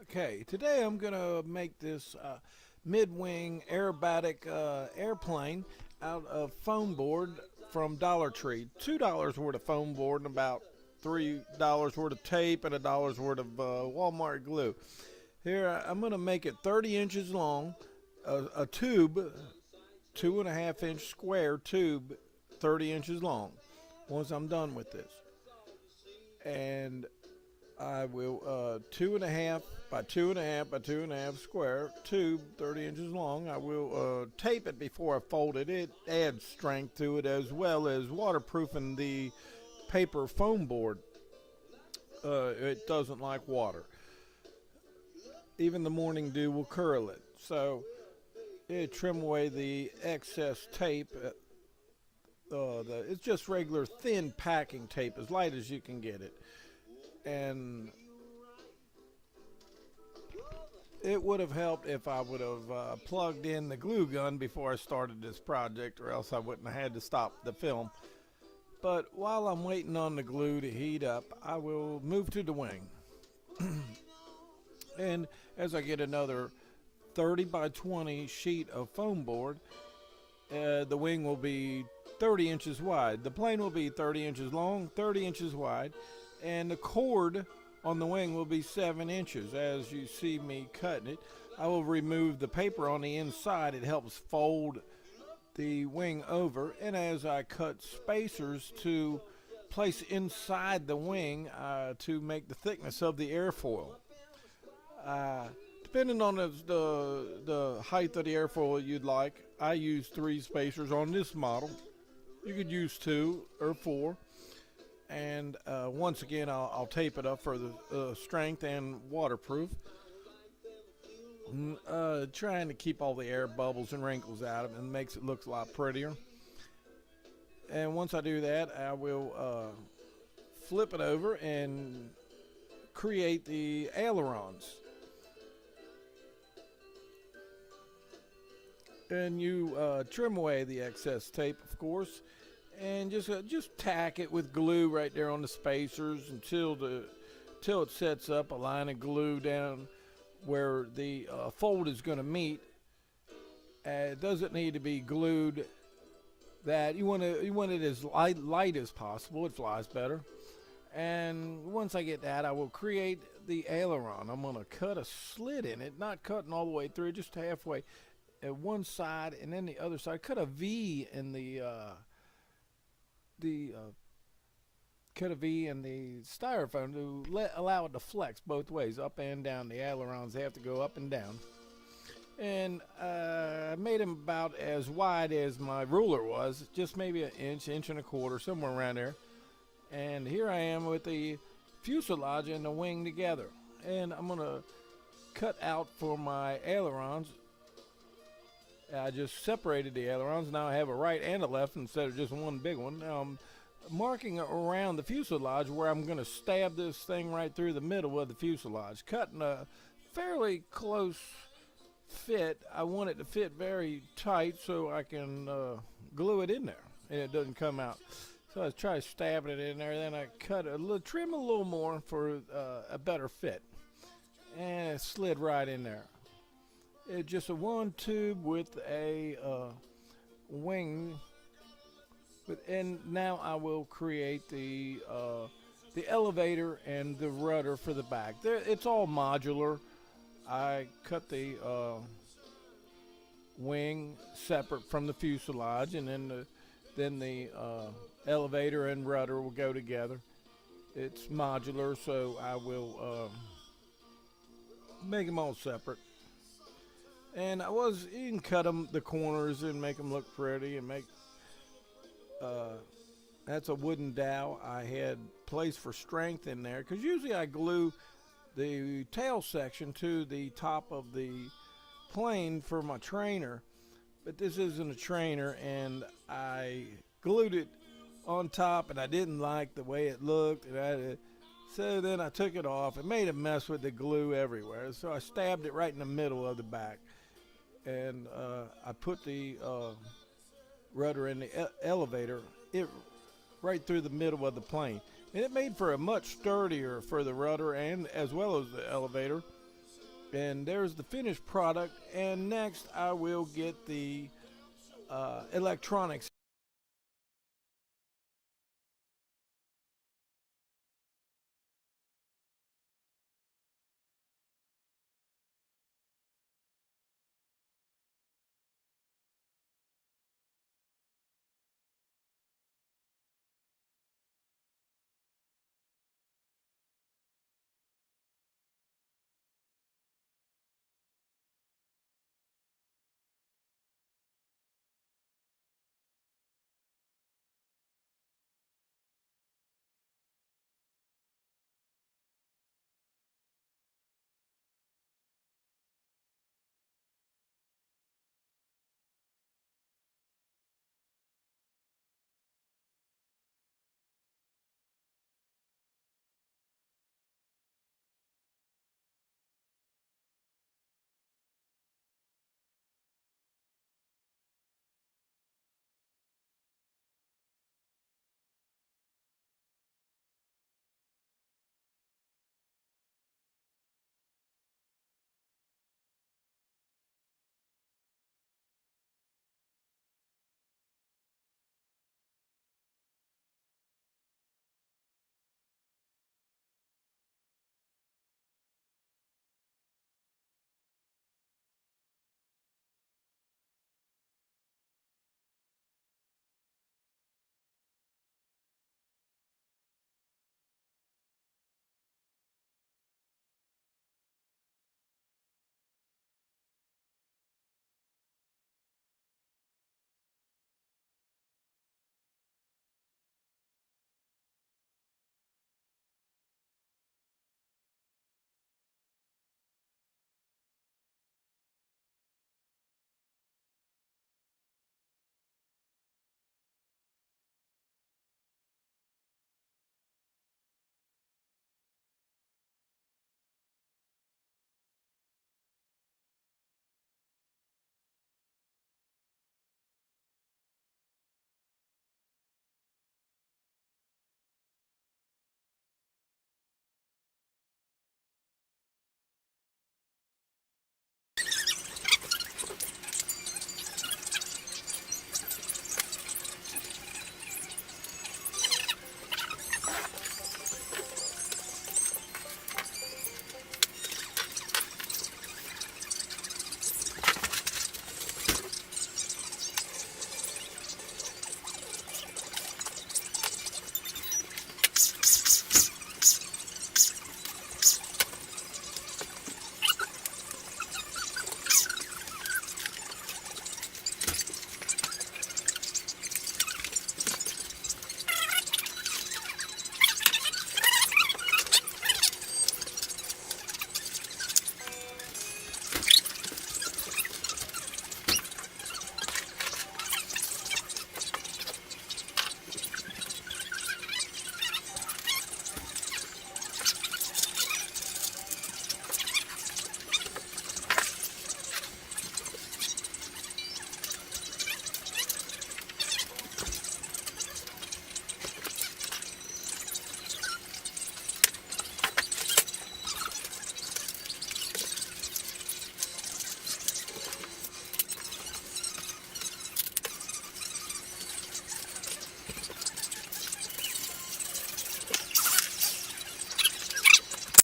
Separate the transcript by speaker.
Speaker 1: Okay, today I'm gonna make this mid-wing aerobatic airplane out of foam board from Dollar Tree. $2 worth of foam board and about $3 worth of tape and $1 worth of Walmart glue. Here I'm gonna make it 30 inches long, a tube, 2.5 inch square tube, 30 inches long. Once I'm done with this, and I will 2.5 by 2.5 by 2.5 square tube, 30 inches long. I will tape it before I fold it. It adds strength to it as well as waterproofing the paper foam board. It doesn't like water. Even the morning dew will curl it. So trim away the excess tape. It's just regular thin packing tape, as light as you can get it. And it would have helped if I would have plugged in the glue gun before I started this project, or else I wouldn't have had to stop the film. But while I'm waiting on the glue to heat up, I will move to the wing. And as I get another 30 by 20 sheet of foam board, the wing will be 30 inches wide. The plane will be 30 inches long, 30 inches wide, and the cord on the wing will be 7 inches. As you see me cutting it, I will remove the paper on the inside. It helps fold the wing over, and as I cut spacers to place inside the wing to make the thickness of the airfoil. Depending on the height of the airfoil you'd like, I use 3 spacers on this model. You could use 2 or 4. And once again, I'll tape it up for the strength and waterproof. Trying to keep all the air bubbles and wrinkles out of it, and makes it look a lot prettier. And once I do that, I will flip it over and create the ailerons. And you trim away the excess tape, of course, and just tack it with glue right there on the spacers until it sets up a line of glue down where the fold is going to meet. It doesn't need to be glued that you want it as light as possible. It flies better. And once I get that, I will create the aileron. I'm going to cut a slit in it, not cutting all the way through, just halfway at one side, and then the other side. Cut a V in the styrofoam to allow it to flex both ways, up and down. The ailerons, they have to go up and down. And I made them about as wide as my ruler was, just maybe an inch, inch and a quarter, somewhere around there. And here I am with the fuselage and the wing together. And I'm going to cut out for my ailerons. I just separated the ailerons. Now I have a right and a left instead of just one big one. Now I'm marking around the fuselage where I'm going to stab this thing right through the middle of the fuselage, cutting a fairly close fit. I want it to fit very tight so I can glue it in there and it doesn't come out. So I try stabbing it in there, then I trim a little more for a better fit, and it slid right in there. It's just a one tube with a wing. And now I will create the elevator and the rudder for the back. It's all modular. I cut the wing separate from the fuselage, and then the elevator and rudder will go together. It's modular, so I will make them all separate. And you can cut the corners and make them look pretty, and make that's a wooden dowel I had placed for strength in there, because usually I glue the tail section to the top of the plane for my trainer, but this isn't a trainer, and I glued it on top, and I didn't like the way it looked, so then I took it off and made a mess with the glue everywhere. So I stabbed it right in the middle of the back, and I put the rudder in the elevator right through the middle of the plane, and it made for a much sturdier for the rudder and as well as the elevator. And there's the finished product. And next I will get the electronics